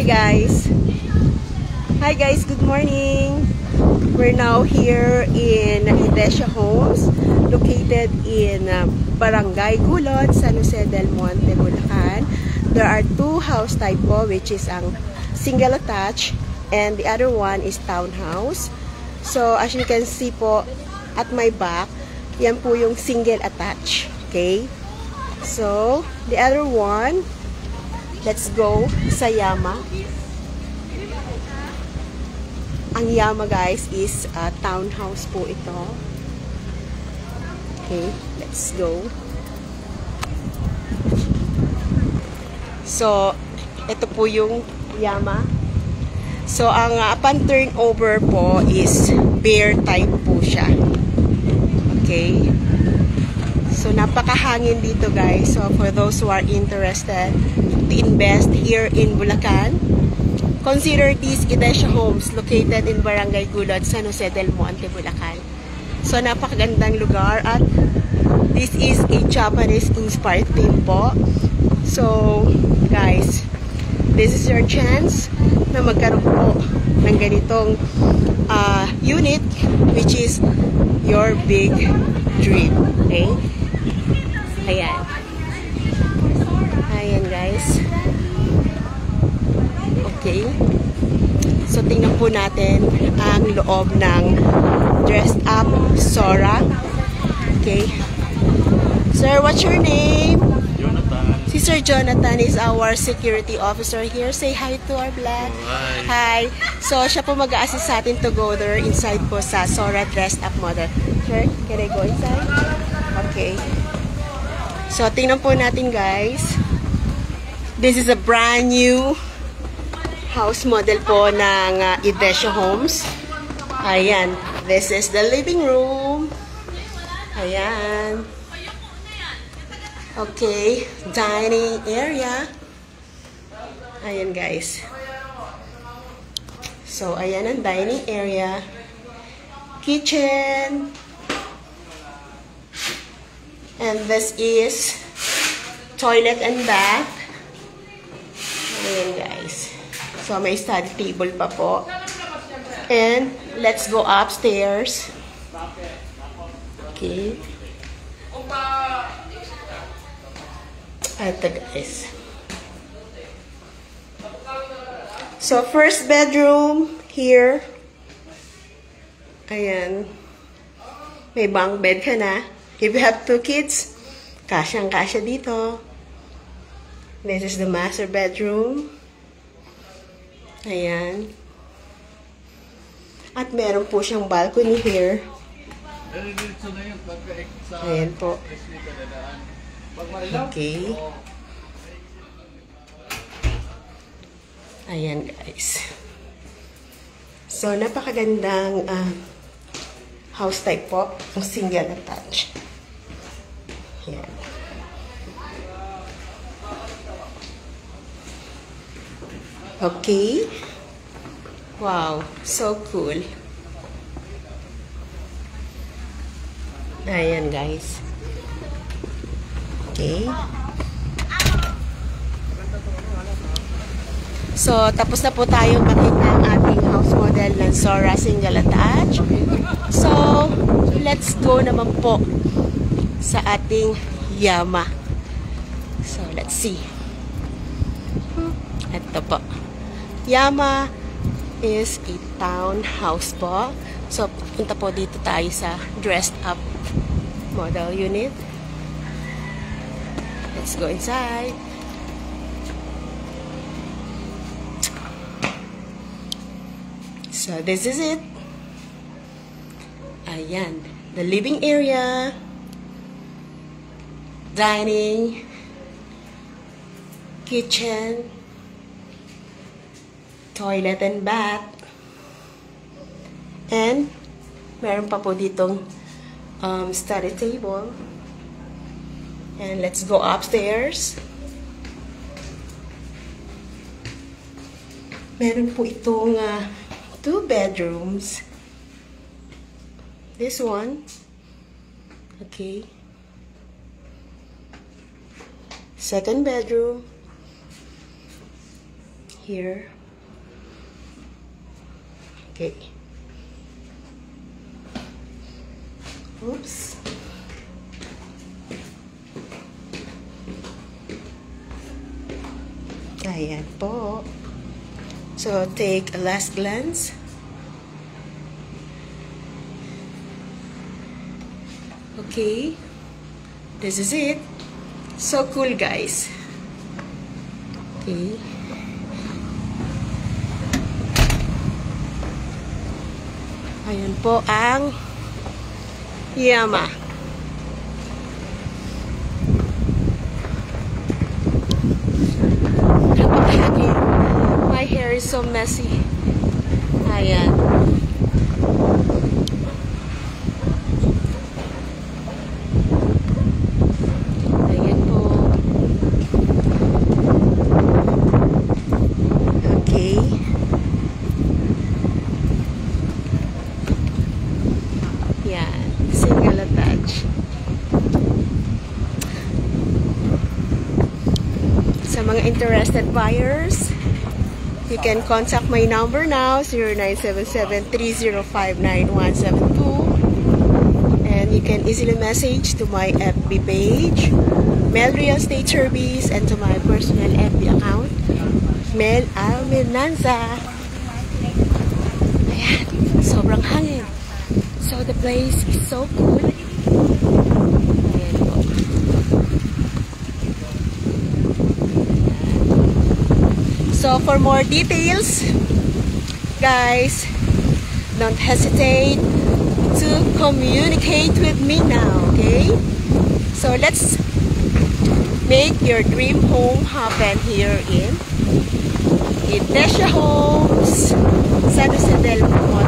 Hi guys! Hi guys, good morning! We're now here in Idesha Homes, located in Barangay Gulod, San Jose del Monte, Bulacan. There are two house type po, which is ang single attached and the other one is townhouse. So as you can see po at my back, yan po yung single attached. Okay? So the other one, let's go sa Yama. Ang Yama guys is townhouse po ito. Okay, let's go. So, ito po yung Yama. So, ang upon turnover po is bear type po siya. Okay. So, napakahangin dito guys. So, for those who are interested to invest here in Bulacan, consider this Idesha Homes located in Barangay Gulod, San Jose del Monte, Bulacan. So, napakagandang lugar at this is a Japanese-inspired theme po. So, guys, this is your chance na magkaroon po ng ganitong unit which is your big dream. Okay? Ayan. Ayan, guys. Okay. So, tingnan po natin ang loob ng dressed up Sora. Okay. Sir, what's your name? Jonathan. Si Sir Jonathan is our security officer here. Say hi to our vlog. Oh, hi. So, siya po mag-a-assist sa atin to go there inside po sa Sora dressed up model. Sir, can I go inside? Okay. So, tingnan po natin guys. This is a brand new house model po ng Idesha Homes. Ayan. This is the living room. Ayan. Okay. Dining area. Ayan guys. So, ayan ang dining area. Kitchen. And this is toilet and bath. Ayan guys. So, may study table pa po. And, let's go upstairs. Okay. Ito guys. So, first bedroom here. Ayan. May bunk bed ka na. If you have two kids, kasyang-kasya dito. This is the master bedroom. Ayan. At meron po siyang balcony here. Ayan po. Okay. Ayan guys. So, napakagandang house type po. Ang single attached. Ayan. Okay. Wow, so cool. Ayan, guys. Okay. So, tapos na po tayo makita ang ating house model ng Sora single attached. So, let's go naman po sa ating Yama. So, let's see. Ito po. Yama is a townhouse po. So, punta po dito tayo sa dressed up model unit. Let's go inside. So, this is it. Ayan. The living area. Dining. Kitchen. Toilet and bath. And, meron pa po ditong study table. And let's go upstairs. Meron po itong two bedrooms. This one. Okay. Second bedroom. here. Okay. Oops. Ayan po. So, take a last glance. Okay. This is it. So cool, guys. Okay. Ayan po ang Yama. My hair is so messy. Ayan. Ayan po. Okay. Yan. Single attach. Sa mga interested buyers, you can contact my number now, 0977-305-9172. And you can easily message to my FB page, Mel Real Estate Service, and to my personal FB account, Mel Almenanza. Ayan, sobrang hangin. So the place is so cool. Ayan po. So for more details, guys, don't hesitate to communicate with me now, okay? So let's make your dream home happen here in Desha Homes, San Jose del Monte.